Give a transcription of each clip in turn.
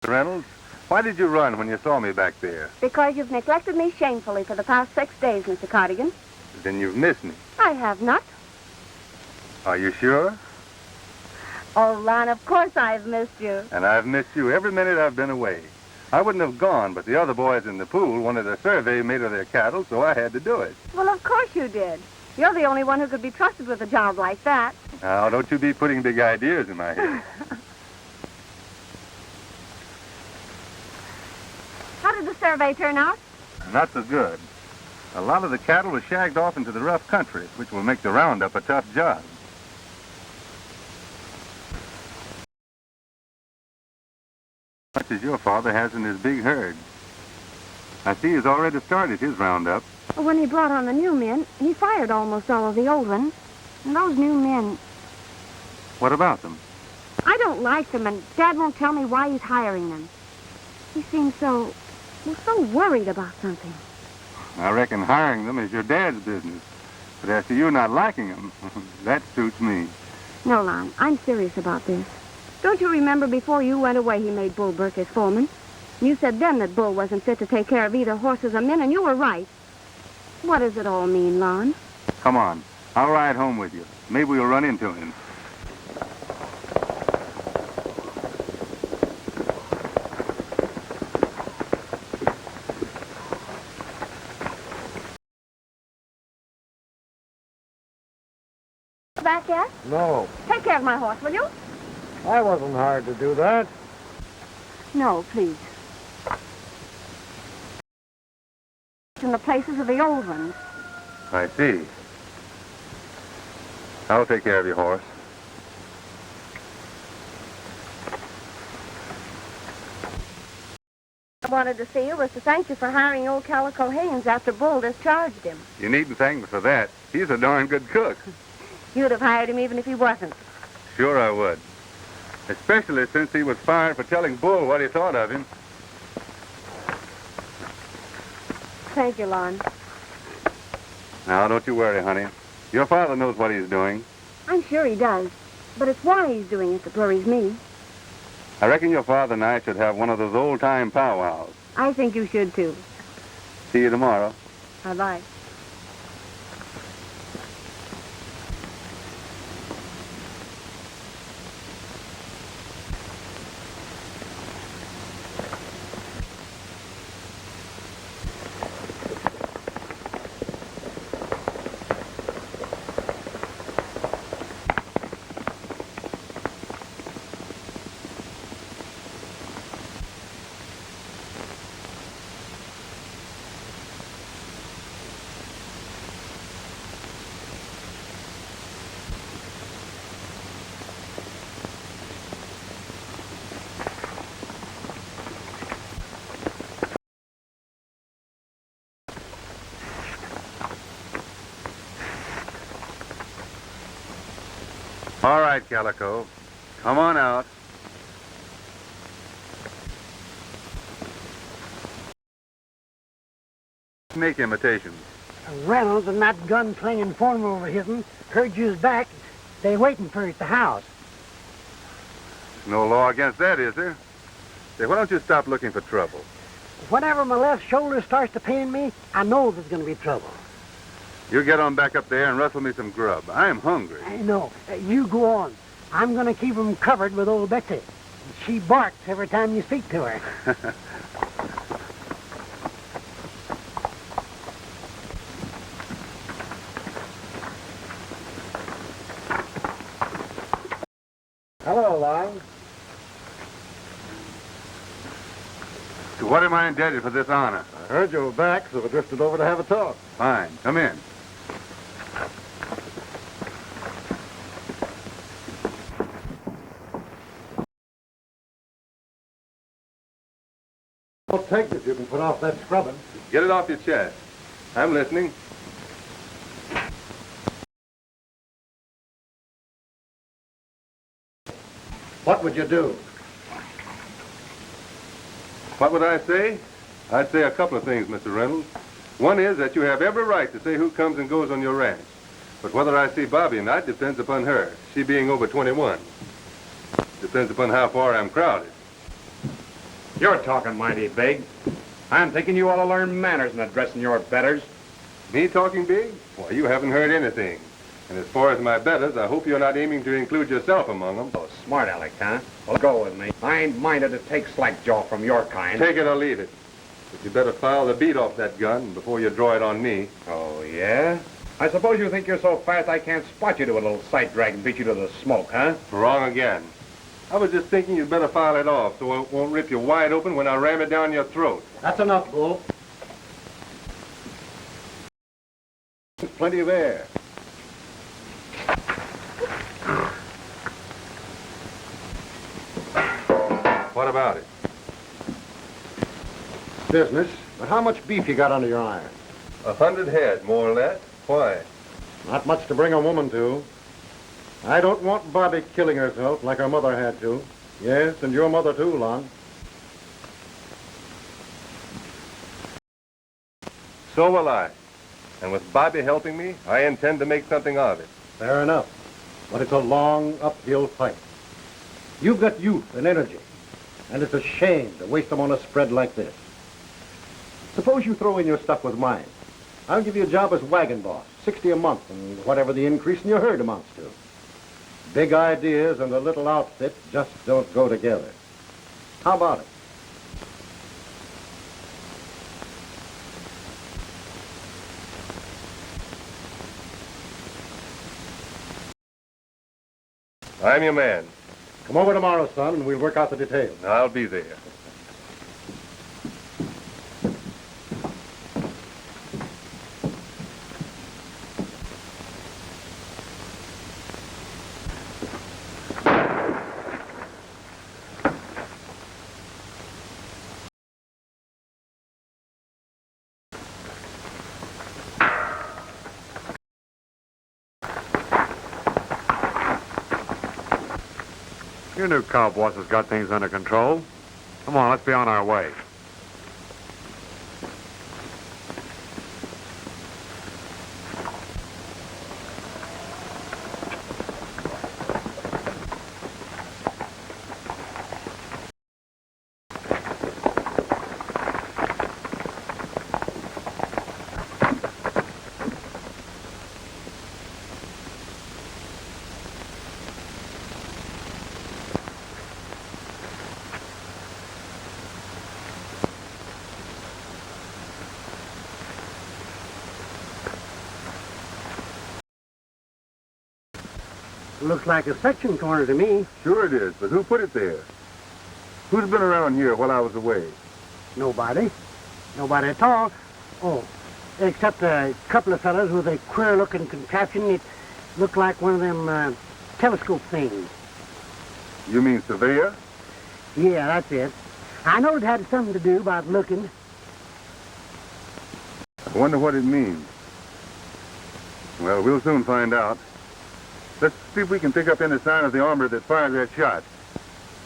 Reynolds, why did you run when you saw me back there? Because you've neglected me shamefully for the past 6 days, Mr. Cardigan. Then you've missed me. I have not. Are you sure? Oh, Lon, of course I've missed you. And I've missed you every minute I've been away. I wouldn't have gone, but the other boys in the pool wanted a survey made of their cattle, so I had to do it. Well, of course you did. You're the only one who could be trusted with a job like that. Now, don't you be putting big ideas in my head. How did the survey turn out? Not so good. A lot of the cattle was shagged off into the rough country, which will make the roundup a tough job. Much as your father has in his big herd. I see he's already started his roundup. When he brought on the new men, he fired almost all of the old ones. And those new men... What about them? I don't like them, and Dad won't tell me why he's hiring them. He seems so worried about something. I reckon hiring them is your dad's business. But as to you not liking them, that suits me. No, Lon, I'm serious about this. Don't you remember before you went away he made Bull Burke his foreman? You said then that Bull wasn't fit to take care of either horses or men, and you were right. What does it all mean, Lon? Come on. I'll ride home with you. Maybe we'll run into him. Back yet? No, Take care of my horse, will you? I wasn't hired to do that. No, please. In the places of the old ones. I see. I'll take care of your horse. I wanted to see you was to thank you for hiring old Calico Haynes after Bull discharged him. You needn't thank me for that. He's a darn good cook. You'd have hired him even if he wasn't. Sure I would. Especially since he was fired for telling Bull what he thought of him. Thank you, Lon. Now, don't you worry, honey. Your father knows what he's doing. I'm sure he does. But it's why he's doing it that worries me. I reckon your father and I should have one of those old-time powwows. I think you should, too. See you tomorrow. Bye-bye. All right, Calico. Come on out. Make imitations. Reynolds and that gun-slinging foreman over his'n heard you's back. They waiting for you at the house. No law against that, is there? Say, why don't you stop looking for trouble? Whenever my left shoulder starts to pain me, I know there's going to be trouble. You get on back up there and rustle me some grub. I'm hungry. I know. You go on. I'm going to keep 'em covered with old Betsy. She barks every time you speak to her. Hello, Lon. To what am I indebted for this honor? I heard you were back, so we drifted over to have a talk. Fine. Come in. I'll take it. You can put off that scrubbing. Get it off your chest. I'm listening. What would you do? What would I say? I'd say a couple of things, Mr. Reynolds. One is that you have every right to say who comes and goes on your ranch. But whether I see Bobby or not depends upon her, she being over 21. Depends upon how far I'm crowded. You're talking mighty big. I'm thinking you ought to learn manners in addressing your betters. Me talking big? Why, you haven't heard anything. And as far as my betters, I hope you're not aiming to include yourself among them. Oh, smart aleck, huh? Well, go with me. I ain't minded to take slackjaw from your kind. Take it or leave it. But you better file the beat off that gun before you draw it on me. Oh, yeah? I suppose you think you're so fast I can't spot you to a little sight drag and beat you to the smoke, huh? Wrong again. I was just thinking you'd better file it off so it won't rip you wide open when I ram it down your throat. That's enough, Bull. Plenty of air. What about it? Business, but how much beef you got under your iron? 100 head, more or less. Why? Not much to bring a woman to. I don't want Bobby killing herself like her mother had to. Yes, and your mother too, Lon. So will I. And with Bobby helping me, I intend to make something of it. Fair enough. But it's a long uphill fight. You've got youth and energy, and it's a shame to waste them on a spread like this. Suppose you throw in your stuff with mine. I'll give you a job as wagon boss, 60 a month, and whatever the increase in your herd amounts to. Big ideas and a little outfit just don't go together. How about it? I'm your man. Come over tomorrow, son, and we'll work out the details. I'll be there. Your new cowboss has got things under control. Come on, let's be on our way. Looks like a section corner to me. Sure it is, but who put it there? Who's been around here while I was away? Nobody. Nobody at all. Oh, except a couple of fellows with a queer-looking contraption. It looked like one of them telescope things. You mean surveyor? Yeah, that's it. I know it had something to do about looking. I wonder what it means. Well, we'll soon find out. Let's see if we can pick up any sign of the armor that fired that shot.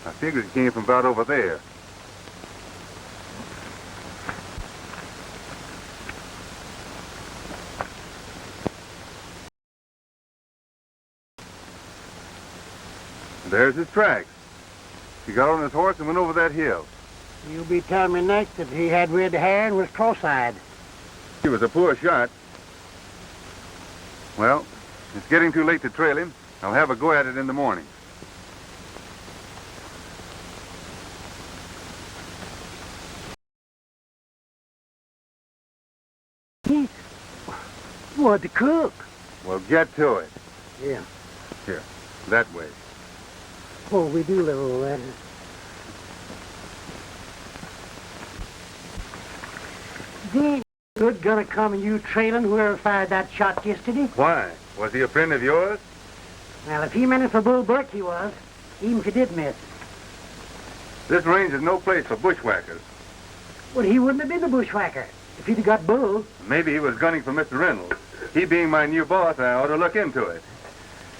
I figured it came from about over there. There's his tracks. He got on his horse and went over that hill. You'll be telling me next that he had red hair and was cross-eyed. He was a poor shot. Well, it's getting too late to trail him. I'll have a go at it in the morning. What, to cook? Well, get to it. Yeah. Here, that way. Oh, we do live over there. Then good gonna come and you trailing whoever fired that shot yesterday? Why? Was he a friend of yours? Well, if he meant it for Bull Burke, he was. Even if he did miss. This range is no place for bushwhackers. Well, he wouldn't have been the bushwhacker if he'd have got Bull. Maybe he was gunning for Mr. Reynolds. He being my new boss, I ought to look into it.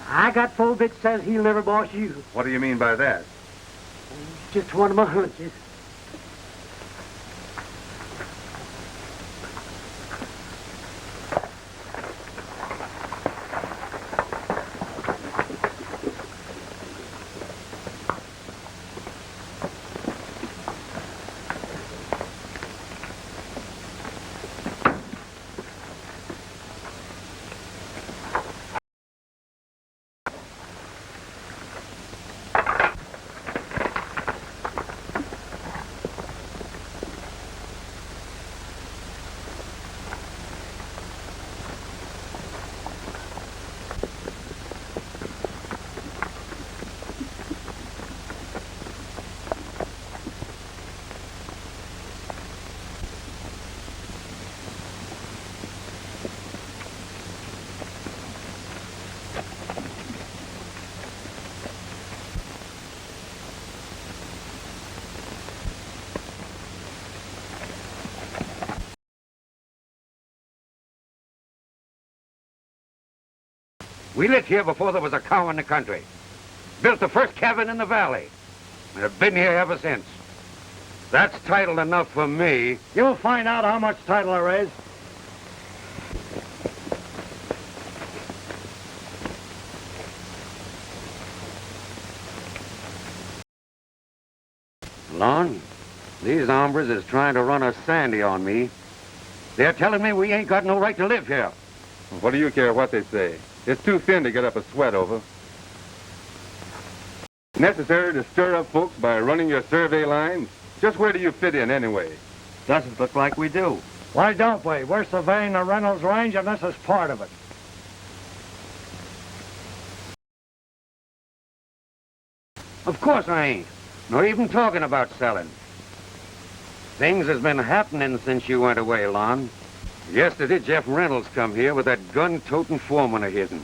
I got full bit says he'll never boss you. What do you mean by that? Just one of my hunches. We lived here before there was a cow in the country. Built the first cabin in the valley. And have been here ever since. That's title enough for me. You'll find out how much title there is. Lon, these hombres is trying to run a sandy on me. They're telling me we ain't got no right to live here. What do you care what they say? It's too thin to get up a sweat over. Necessary to stir up folks by running your survey lines? Just where do you fit in anyway? Doesn't look like we do. Why don't we? We're surveying the Reynolds Range, and this is part of it. Of course I ain't. Nor even talking about selling. Things has been happening since you went away, Lon. Yesterday, Jeff Reynolds come here with that gun-toting foreman of his'n.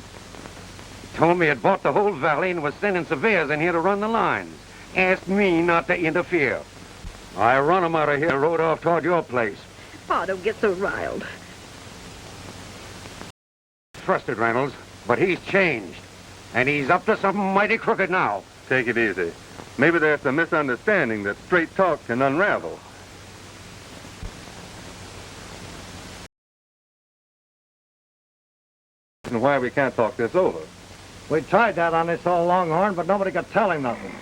He told me he'd bought the whole valley and was sending surveyors in here to run the lines. Asked me not to interfere. I run him out of here and rode off toward your place. Pa, don't get so riled. Trusted Reynolds, but he's changed. And he's up to something mighty crooked now. Take it easy. Maybe there's some misunderstanding that straight talk can unravel. And why we can't talk this over. We tried that on this old Longhorn, but nobody could tell him nothing.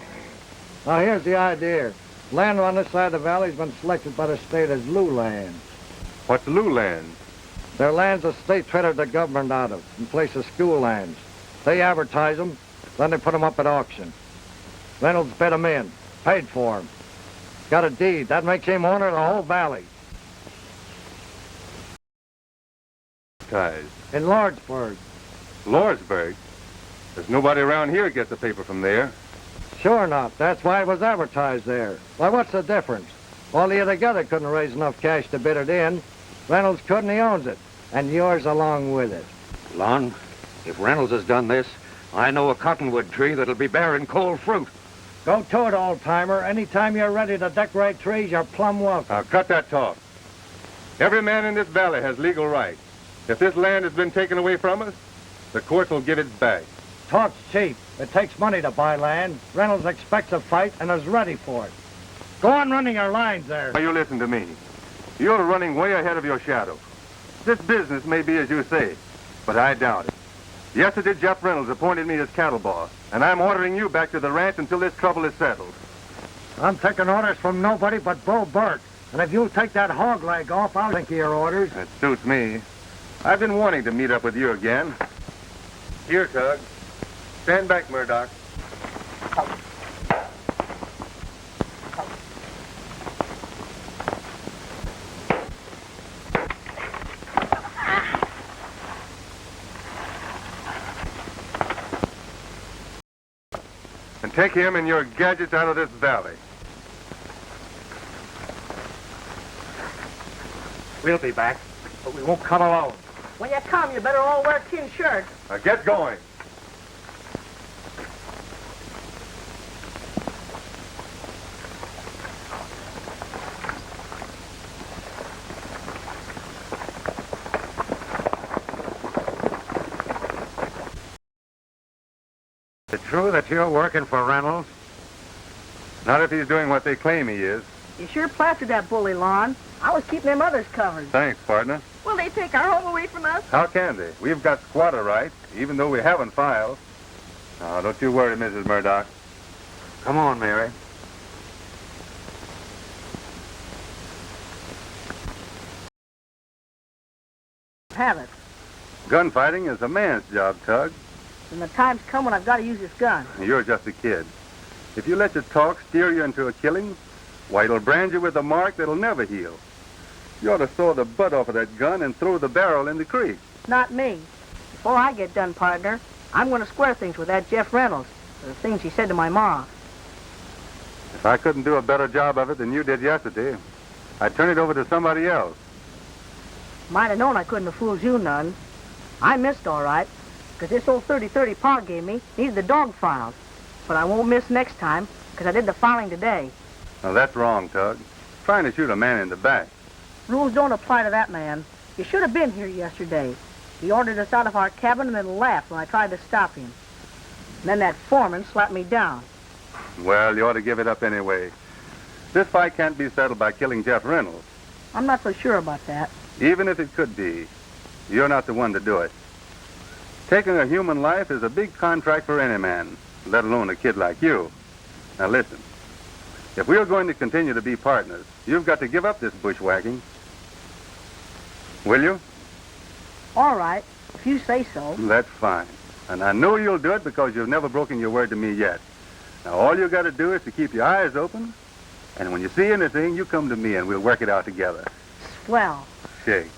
Now, here's the idea. Land on this side of the valley's been selected by the state as Lou lands. What's Lou land? They're lands the state traded the government out of, in place of school lands. They advertise them, then they put them up at auction. Reynolds bid them in, paid for them. Got a deed. That makes him owner of the whole valley. Ties. In Lordsburg. Lordsburg? There's nobody around here gets a paper from there. Sure not. That's why it was advertised there. Why, what's the difference? All of you together couldn't raise enough cash to bid it in. Reynolds couldn't, he owns it. And yours along with it. Lon, if Reynolds has done this, I know a cottonwood tree that'll be bearing cold fruit. Go to it, old-timer. Anytime you're ready to decorate trees, you're plumb welcome. Now, cut that talk. Every man in this valley has legal rights. If this land has been taken away from us, the courts will give it back. Talk's cheap. It takes money to buy land. Reynolds expects a fight and is ready for it. Go on running your lines there. Now, you listen to me. You're running way ahead of your shadow. This business may be as you say, but I doubt it. Yesterday, Jeff Reynolds appointed me as cattle boss, and I'm ordering you back to the ranch until this trouble is settled. I'm taking orders from nobody but Bull Burke. And if you'll take that hog leg off, I'll think of your orders. That suits me. I've been wanting to meet up with you again. Here, Tug. Stand back, Murdoch. And take him and your gadgets out of this valley. We'll be back. But we won't come alone. When you come, you better all wear tin shirts. Now get going. Is it true that you're working for Reynolds? Not if he's doing what they claim he is. You sure plastered that bully lawn. I was keeping them others covered. Thanks, partner. Will they take our home away from us? How can they? We've got squatter rights, even though we haven't filed. Now, don't you worry, Mrs. Murdoch. Come on, Mary. Have it. Gunfighting is a man's job, Tug. And the time's come when I've got to use this gun. You're just a kid. If you let your talk steer you into a killing, why, it'll brand you with a mark that'll never heal. You ought to saw the butt off of that gun and throw the barrel in the creek. Not me. Before I get done, partner, I'm going to square things with that Jeff Reynolds for the things he said to my ma. If I couldn't do a better job of it than you did yesterday, I'd turn it over to somebody else. Might have known I couldn't have fooled you none. I missed all right, because this old 30-30 Pa gave me needed the dog files. But I won't miss next time, because I did the filing today. Now, that's wrong, Tug. Trying to shoot a man in the back. Rules don't apply to that man. You should have been here yesterday. He ordered us out of our cabin and then laughed when I tried to stop him. Then that foreman slapped me down. Well, you ought to give it up anyway. This fight can't be settled by killing Jeff Reynolds. I'm not so sure about that. Even if it could be, you're not the one to do it. Taking a human life is a big contract for any man, let alone a kid like you. Now listen, if we're going to continue to be partners, you've got to give up this bushwhacking. Will you? All right, if you say so. That's fine. And I know you'll do it because you've never broken your word to me yet. Now all you got to do is to keep your eyes open, and when you see anything, you come to me and we'll work it out together. Swell. Shake.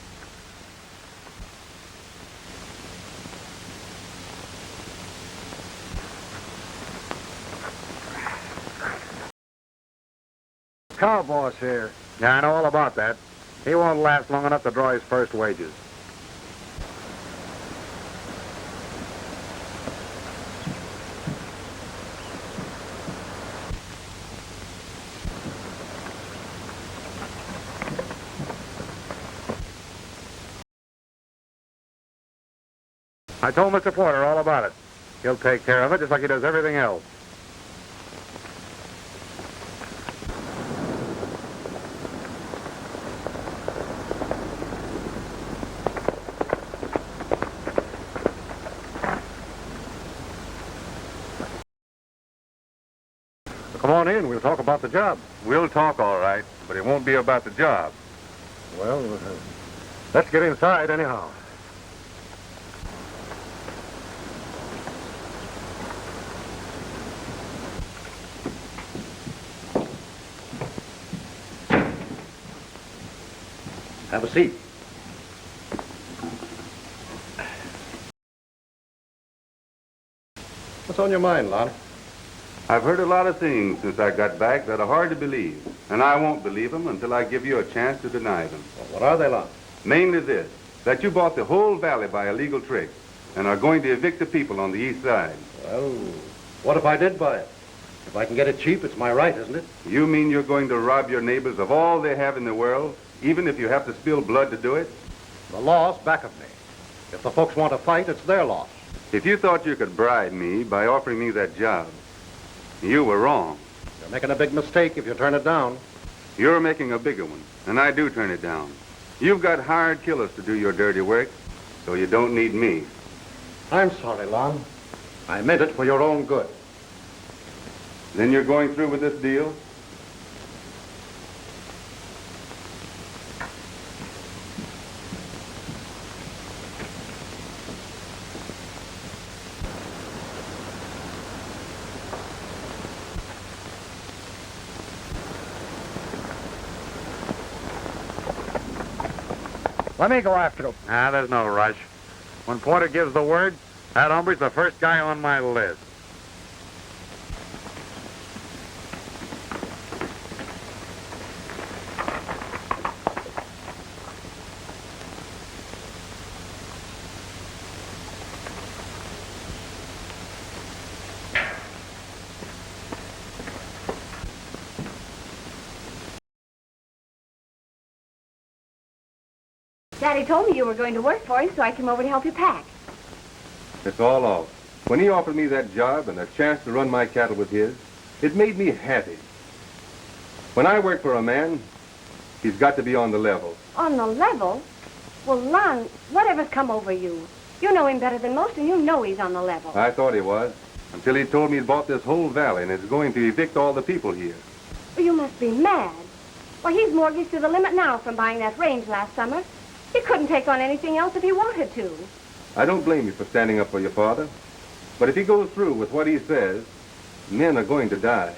Cow boss here. Yeah, I know all about that. He won't last long enough to draw his first wages. I told Mr. Porter all about it. He'll take care of it just like he does everything else. Come on in. We'll talk about the job. We'll talk all right, but it won't be about the job. Well, let's get inside anyhow. Have a seat. What's on your mind, Lon? I've heard a lot of things since I got back that are hard to believe, and I won't believe them until I give you a chance to deny them. Well, what are they, Lon? Mainly this, that you bought the whole valley by illegal trick and are going to evict the people on the east side. Well, what if I did buy it? If I can get it cheap, it's my right, isn't it? You mean you're going to rob your neighbors of all they have in the world, even if you have to spill blood to do it? The law's back of me. If the folks want to fight, it's their loss. If you thought you could bribe me by offering me that job, you were wrong. You're making a big mistake if you turn it down. You're making a bigger one, and I do turn it down. You've got hired killers to do your dirty work, so you don't need me. I'm sorry, Lon. I meant it for your own good. Then you're going through with this deal? Let me go after him. There's no rush. When Porter gives the word, that hombre's the first guy on my list. Daddy told me you were going to work for him, so I came over to help you pack. It's all off. When he offered me that job and a chance to run my cattle with his, it made me happy. When I work for a man, he's got to be on the level. On the level? Well, Lon, whatever's come over you? You know him better than most, and you know he's on the level. I thought he was, until he told me he'd bought this whole valley and is going to evict all the people here. Well, you must be mad. Why, he's mortgaged to the limit now from buying that range last summer. He couldn't take on anything else if he wanted to. I don't blame you for standing up for your father, but if he goes through with what he says, men are going to die.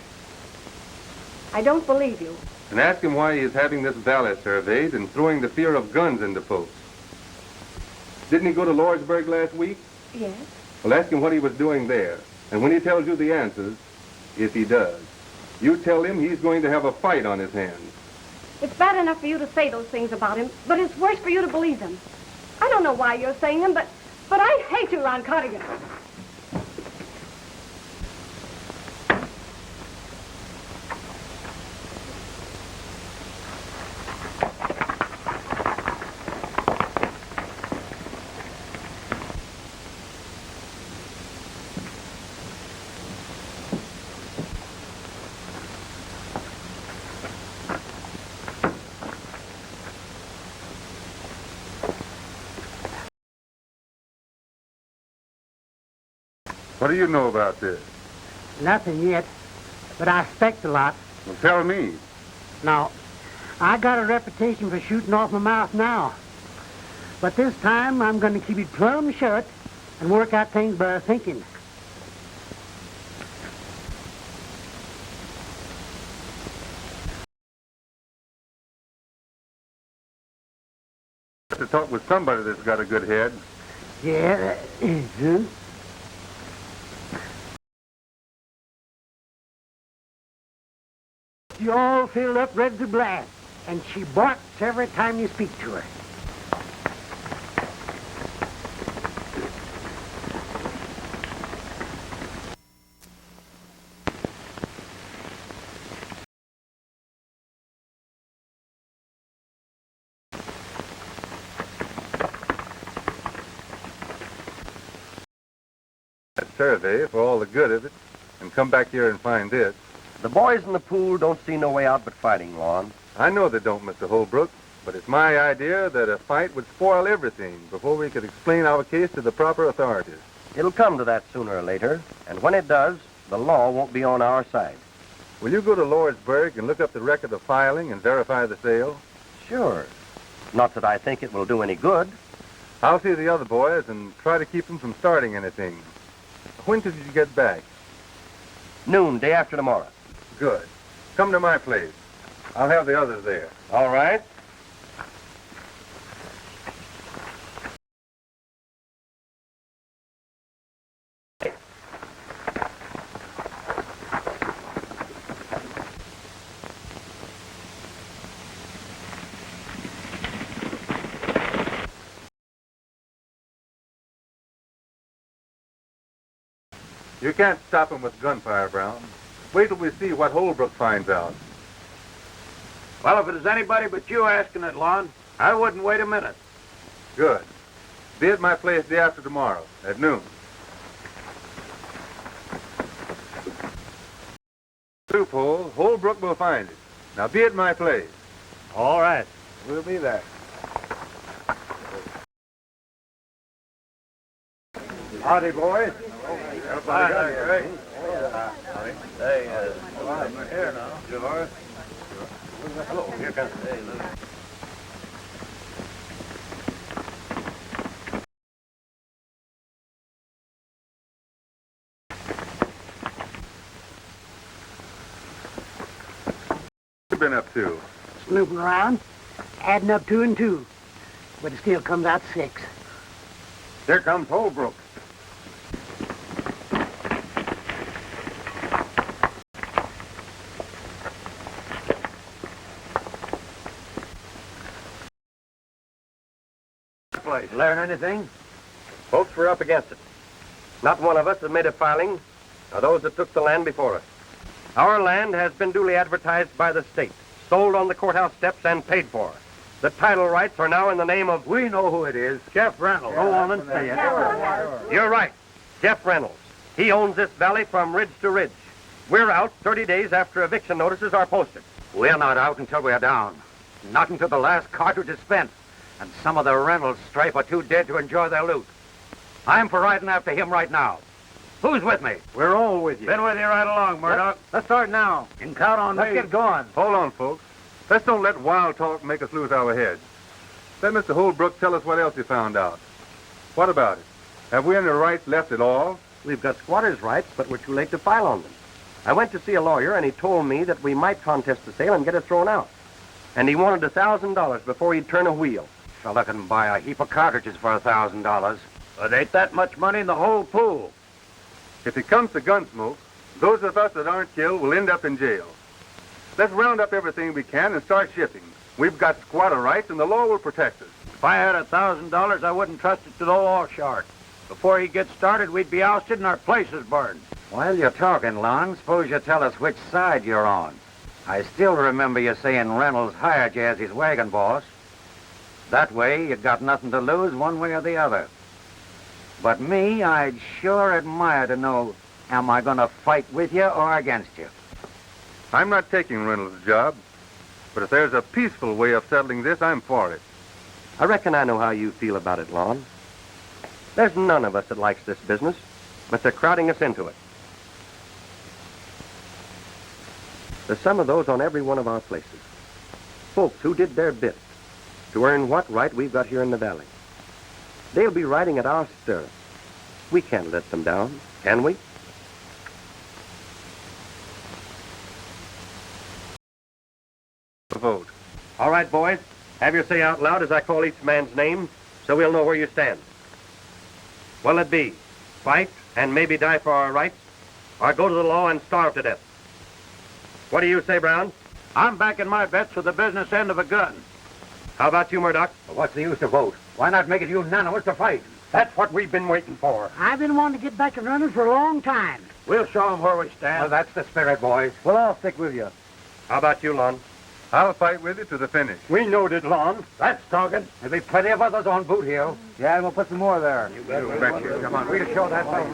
I don't believe you. And ask him why he is having this valley surveyed and throwing the fear of guns into folks. Didn't he go to Lordsburg last week? Yes. Well, ask him what he was doing there. And when he tells you the answers, if he does, you tell him he's going to have a fight on his hands. It's bad enough for you to say those things about him, but it's worse for you to believe them. I don't know why you're saying them, but I hate you, Ron Cardigan. What do you know about this? Nothing yet, but I expect a lot. Well, tell me. Now, I got a reputation for shooting off my mouth now. But this time, I'm going to keep it plumb shut and work out things by thinking. To talk with somebody that's got a good head. Yeah, She all filled up ready to blast, and she barks every time you speak to her. That survey for all the good of it, and come back here and find this. The boys in the pool don't see no way out but fighting, Lon. I know they don't, Mr. Holbrook, but it's my idea that a fight would spoil everything before we could explain our case to the proper authorities. It'll come to that sooner or later, and when it does, the law won't be on our side. Will you go to Lordsburg and look up the record of filing and verify the sale? Sure. Not that I think it will do any good. I'll see the other boys and try to keep them from starting anything. When did you get back? Noon, day after tomorrow. Good. Come to my place. I'll have the others there. All right. You can't stop him with gunfire, Brown. Wait till we see what Holbrook finds out. Well, if it is anybody but you asking it, Lon, I wouldn't wait a minute. Good. Be at my place day after tomorrow, at noon. Loophole, Holbrook will find it. Now be at my place. All right. We'll be there. Howdy, boys. Everybody great. Hey, Here now. George. Hello. Here comes. What you been up to? Snooping around, adding up 2 and 2. But it still comes out 6. Here comes Holbrook. Learn anything? folks were up against it. Not one of us has made a filing, or those that took the land before us. Our land has been duly advertised by the state, sold on the courthouse steps, and paid for. The title rights are now in the name of... We know who it is. Jeff Reynolds. Go on and say it. You're right. Jeff Reynolds. He owns this valley from ridge to ridge. We're out 30 days after eviction notices are posted. We're not out until we're down. Not until the last cartridge is spent. And some of the Reynolds stripe are too dead to enjoy their loot. I'm for riding after him right now. Who's with me? We're all with you. Been with you right along, Murdoch. Let's start now. You can count on me. Let's get going. Hold on, folks. Let's don't let wild talk make us lose our heads. Let Mr. Holbrook tell us what else he found out. What about it? Have we any rights left at all? We've got squatters' rights, but we're too late to file on them. I went to see a lawyer, and he told me that we might contest the sale and get it thrown out. And he wanted $1,000 before he'd turn a wheel. Fella can buy a heap of cartridges for $1,000. But ain't that much money in the whole pool. If it comes to Gunsmoke, those of us that aren't killed will end up in jail. Let's round up everything we can and start shipping. We've got squatter rights, and the law will protect us. If I had $1,000, I wouldn't trust it to the law shark. Before he gets started, we'd be ousted and our places burned. While you're talking, Lon, suppose you tell us which side you're on. I still remember you saying Reynolds hired you as his wagon boss. That way, you got nothing to lose one way or the other. But me, I'd sure admire to know, am I going to fight with you or against you? I'm not taking Reynolds' job, but if there's a peaceful way of settling this, I'm for it. I reckon I know how you feel about it, Lon. There's none of us that likes this business. but they're crowding us into it. There's some of those on every one of our places. Folks who did their bit to earn what right we've got here in the valley. They'll be riding at our stirrups. We can't let them down, can we? Vote. All right, boys. Have your say out loud as I call each man's name, so we'll know where you stand. What'll it be? Fight and maybe die for our rights, or go to the law and starve to death? What do you say, Brown? I'm backing my bets for the business end of a gun. How about you, Murdoch? What's the use to vote? Why not make it unanimous to fight? That's what we've been waiting for. I've been wanting to get back and running for a long time. We'll show them where we stand. Well, that's the spirit, boys. Well, I'll stick with you. How about you, Lon? I'll fight with you to the finish. We knowed it, Lon. That's talking. There'll be plenty of others on Boothill. Yeah, and we'll put some more there. You betcha. Come on, we'll show that fight.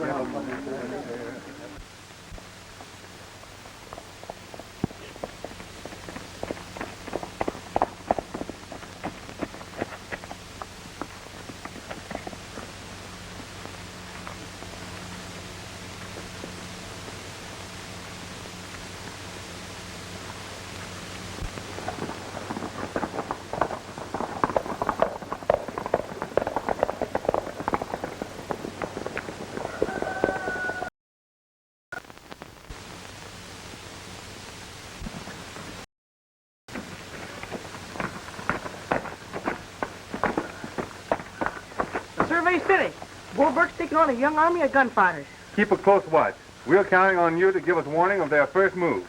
Survey City. Bull Burke's taking on a young army of gunfighters. Keep a close watch. We're counting on you to give us warning of their first move.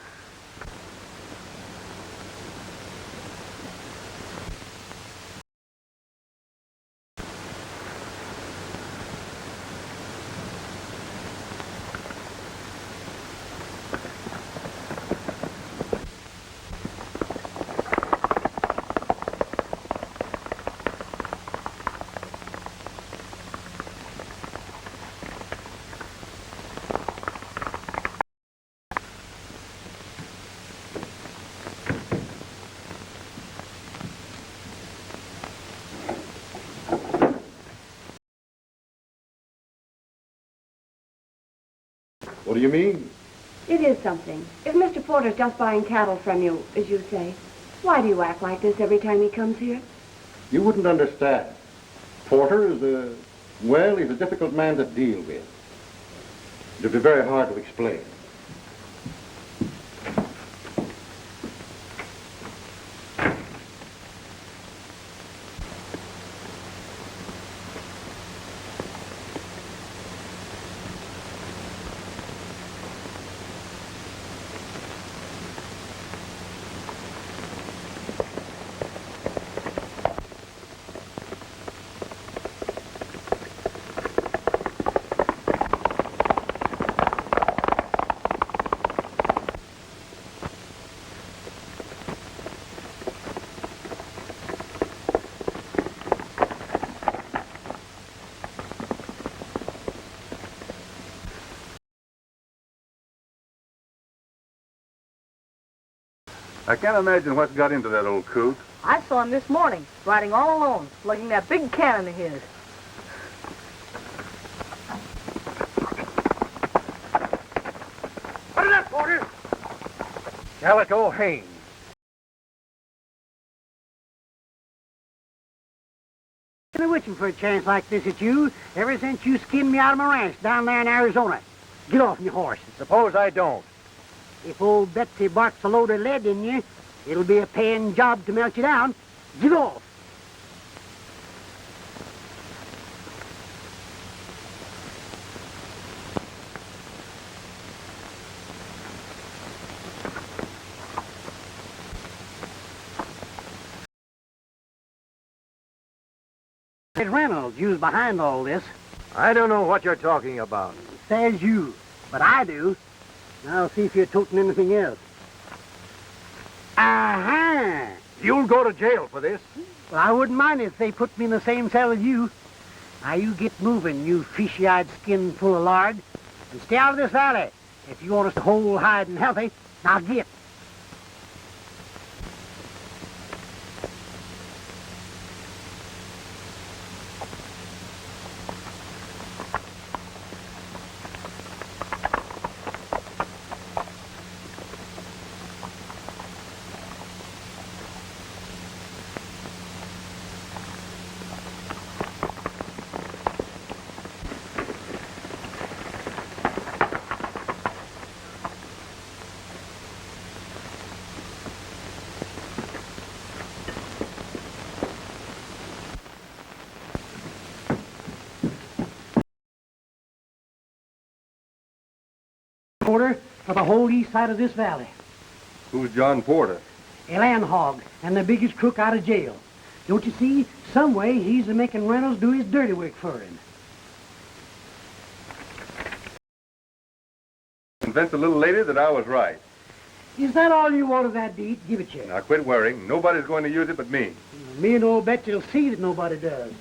What do you mean? It is something. If Mr. Porter's just buying cattle from you, as you say, why do you act like this every time he comes here? You wouldn't understand. Porter is he's a difficult man to deal with. It'd be very hard to explain. I can't imagine what's got into that old coot. I saw him this morning, riding all alone, lugging that big cannon of his. What is that, Porter? Calico Haines. I've been wishing for a chance like this at you ever since you skinned me out of my ranch down there in Arizona. Get off your horse. Suppose I don't. If old Betsy barks a load of lead in you, it'll be a paying job to melt you down. Get off. Reynolds, you was behind all this. I don't know what you're talking about. Says you, but I do. Now see if you're toting anything else. Uh-huh. You'll go to jail for this. Well, I wouldn't mind if they put me in the same cell as you. Now you get moving, you fishy-eyed skin full of lard, and stay out of this valley. If you want us to whole, hide, and healthy, now get. Porter for the whole east side of this valley. Who's John Porter? A land hog and the biggest crook out of jail. Don't you see? Some way he's making Reynolds do his dirty work for him. Convince the little lady that I was right. Is that all you want of that deed? Give it you. Now quit worrying. Nobody's going to use it but me. Me and old Betsy will see that nobody does.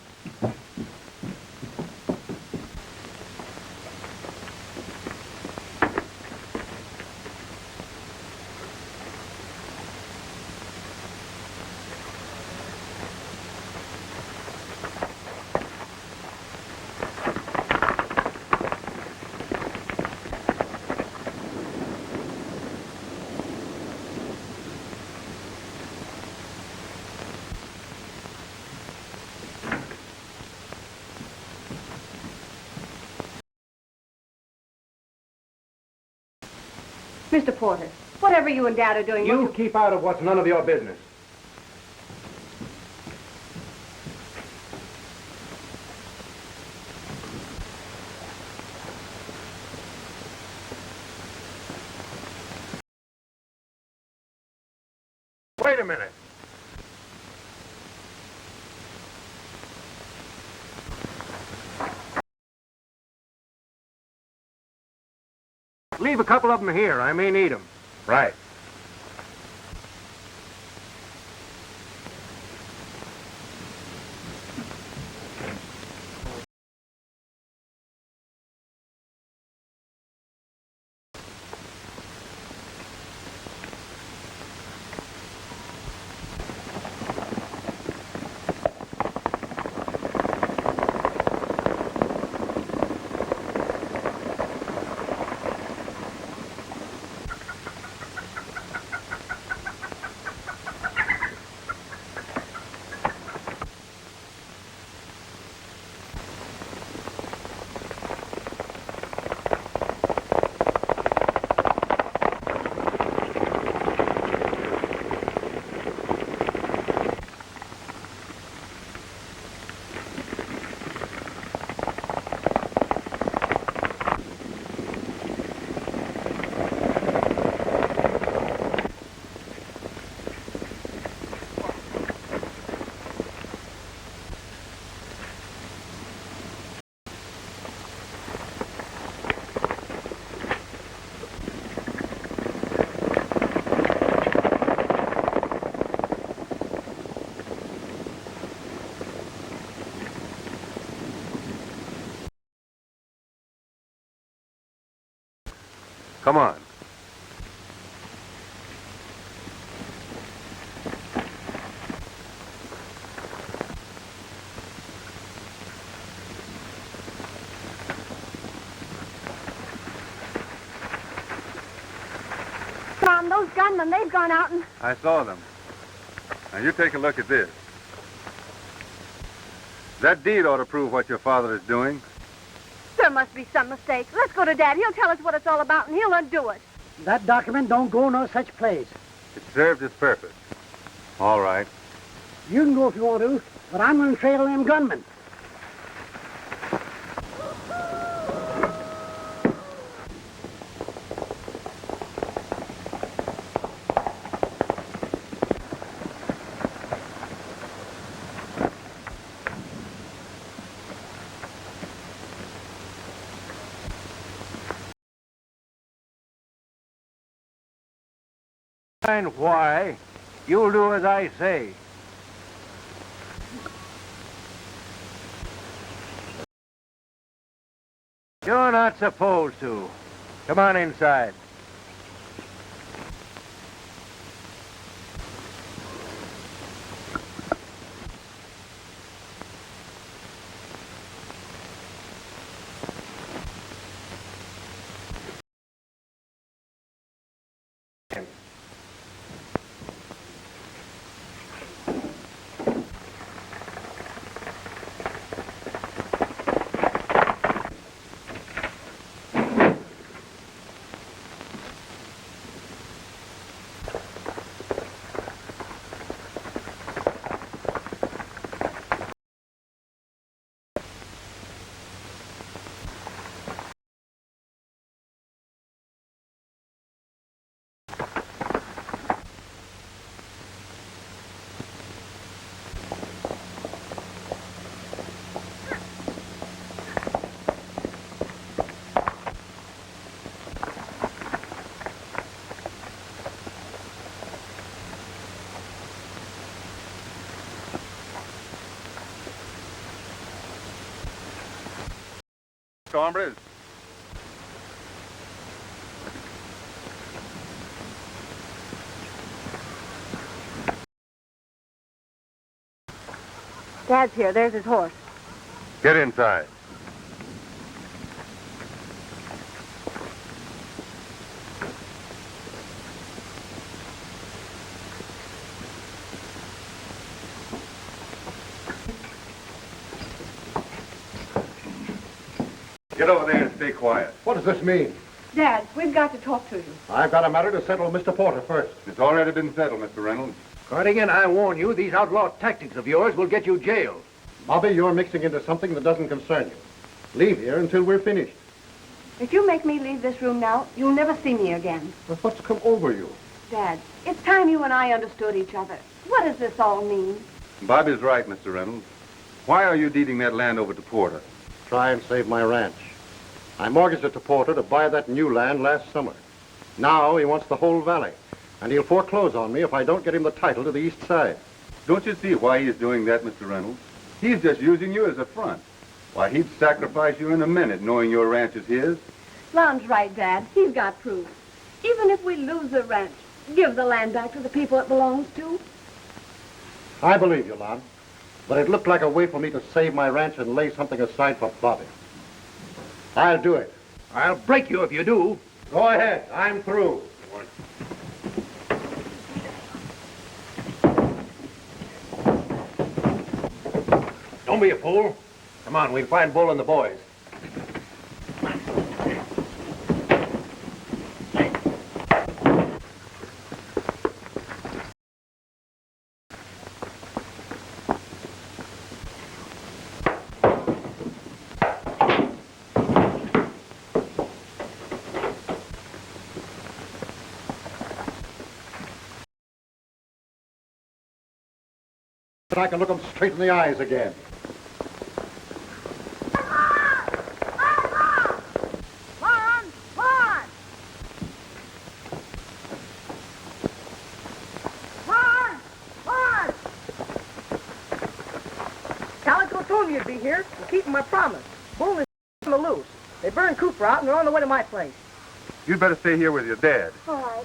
Mr. Porter, whatever you and Dad are doing... You keep out of what's none of your business. Wait a minute. Leave a couple of them here. I may need them. Right. Come on. Tom, those gunmen, they've gone out and... I saw them. Now you take a look at this. That deed ought to prove what your father is doing. There must be some mistake. Let's go to Dad. He'll tell us what it's all about, and he'll undo it. That document don't go no such place. It served its purpose. All right. You can go if you want to, but I'm going to trail them gunmen. And why? You'll do as I say. You're not supposed to. Come on inside. hombres. Dad's here. There's his horse. Get inside. Get over there and stay quiet. What does this mean? Dad, we've got to talk to you. I've got a matter to settle with Mr. Porter first. It's already been settled, Mr. Reynolds. Cardigan, I warn you, these outlaw tactics of yours will get you jailed. Bobby, you're mixing into something that doesn't concern you. Leave here until we're finished. If you make me leave this room now, you'll never see me again. But what's come over you? Dad, it's time you and I understood each other. What does this all mean? Bobby's right, Mr. Reynolds. Why are you deeding that land over to Porter? Try and save my ranch. I mortgaged it to Porter to buy that new land last summer. Now he wants the whole valley, and he'll foreclose on me if I don't get him the title to the east side. Don't you see why he's doing that, Mr. Reynolds? He's just using you as a front. Why, he'd sacrifice you in a minute, knowing your ranch is his. Lon's right, Dad. He's got proof. Even if we lose the ranch, give the land back to the people it belongs to. I believe you, Lon. But it looked like a way for me to save my ranch and lay something aside for Bobby. I'll do it. I'll break you if you do. Go ahead. I'm through. Don't be a fool. Come on, we'll find Bull and the boys. I can look them straight in the eyes again. Calico told me you'd be here. I'm keeping my promise. Bull is on the loose. They burned Cooper out and they're on the way to my place. You'd better stay here with your dad. All right.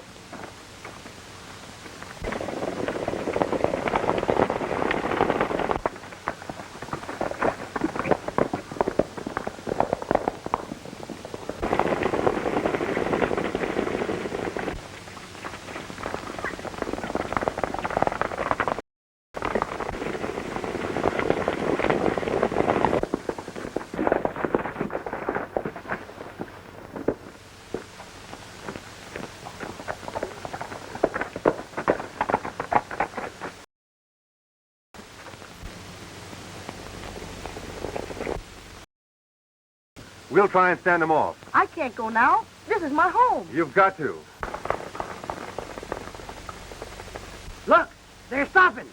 We'll try and stand them off. I can't go now. This is my home. You've got to. Look, they're stopping.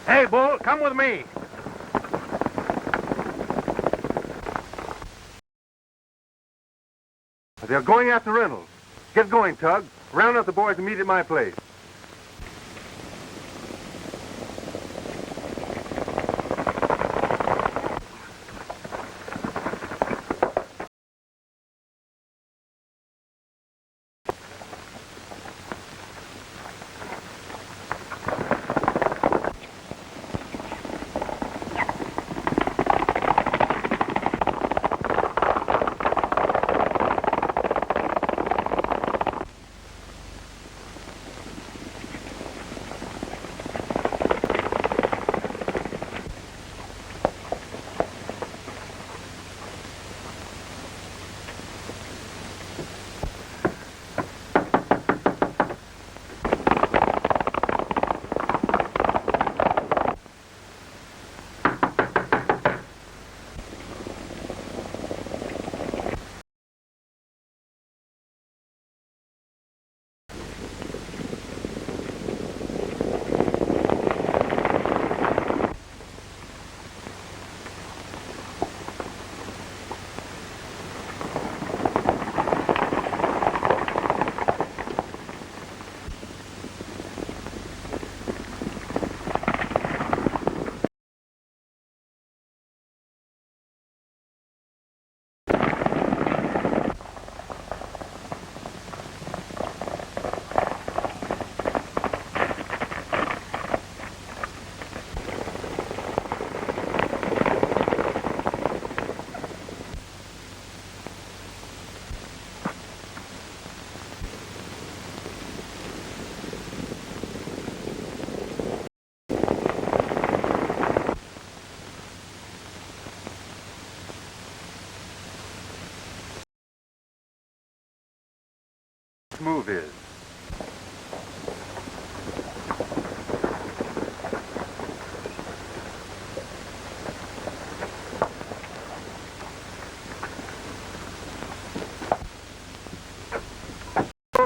Hey, Bull, come with me. They're going after Reynolds. Get going, Tug. Round up the boys and meet at my place. move is.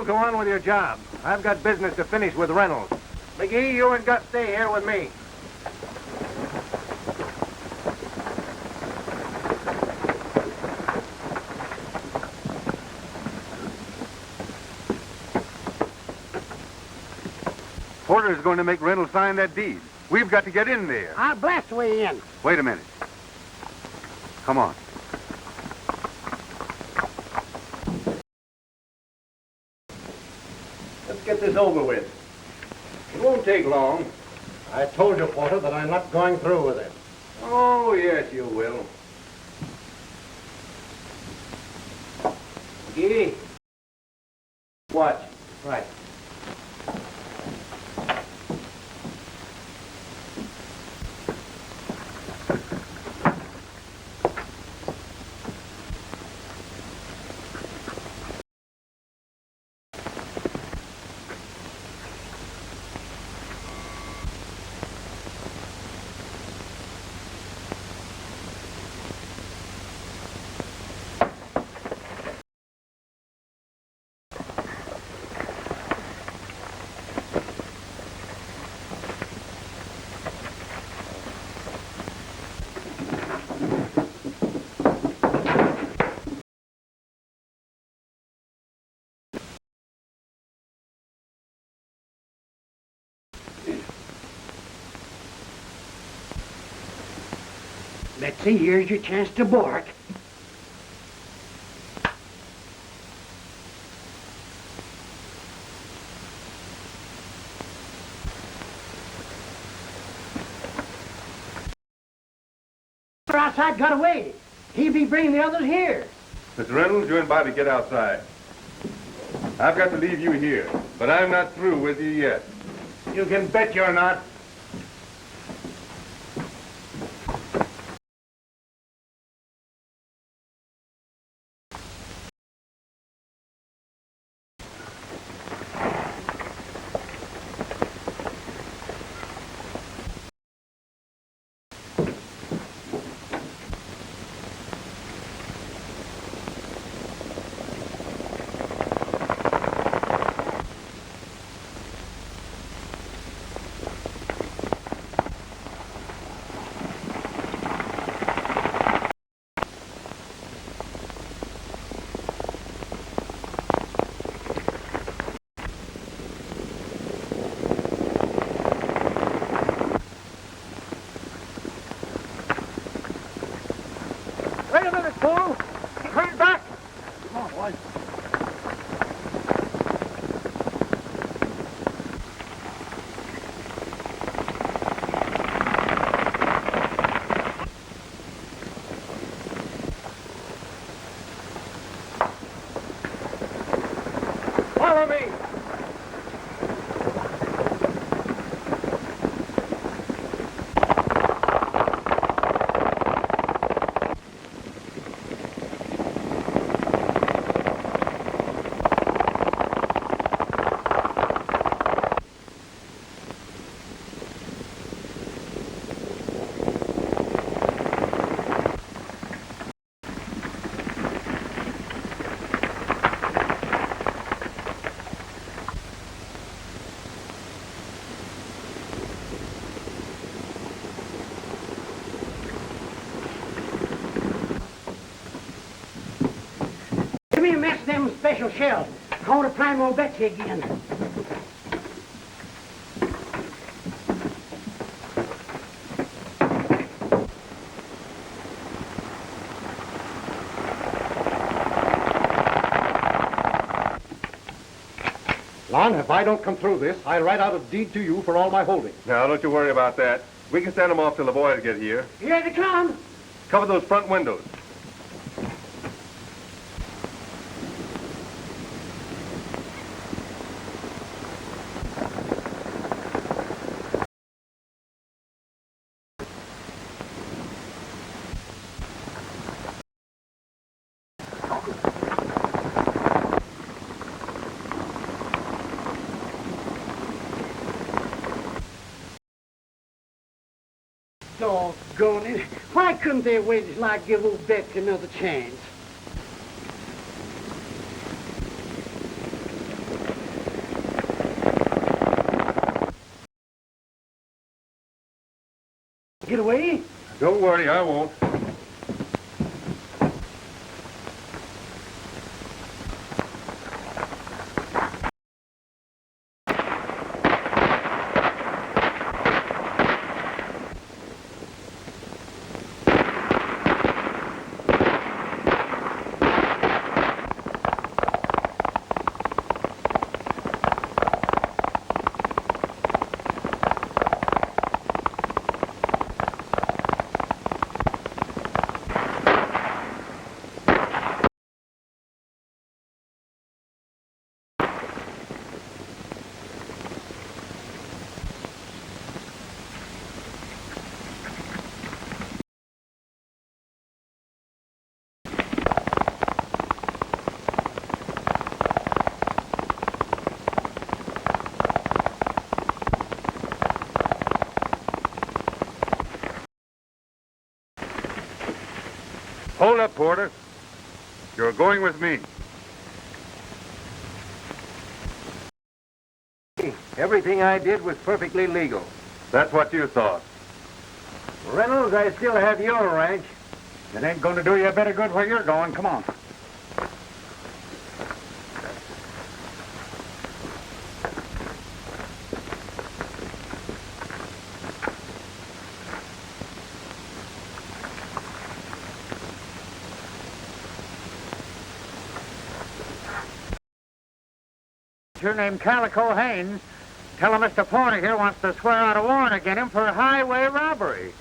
Go on with your job. I've got business to finish with Reynolds. McGee, you and Gus stay here with me. Porter's going to make Reynolds sign that deed. We've got to get in there. I'll blast way in. Wait a minute. Come on. Let's get this over with. It won't take long. I told you, Porter, that I'm not going through with it. Oh, yes, you will. McGee. Watch. Right. Let's see, here's your chance to bark. Outside got away. He'll be bringing the others here. Mr. Reynolds, you and Bobby get outside. I've got to leave you here, but I'm not through with you yet. You can bet you're not. Wait a minute, fool. Turn back. Come on, boys. Follow me. Give me a mess of them special shells. I want to prime old Betsy again. Lon, if I don't come through this, I'll write out a deed to you for all my holdings. Now, don't you worry about that. We can send them off till the boys get here. Here they come. Cover those front windows. Doggone it. Why couldn't they wait until I give old Beck another chance? Get away? Don't worry, I won't. Hold up, Porter. You're going with me. Everything I did was perfectly legal. That's what you thought. Reynolds, I still have your ranch. It ain't going to do you a bit of good where you're going. Come on. Your name Calico Haynes. Tell him Mr. Porter here wants to swear out a warrant against him for highway robbery.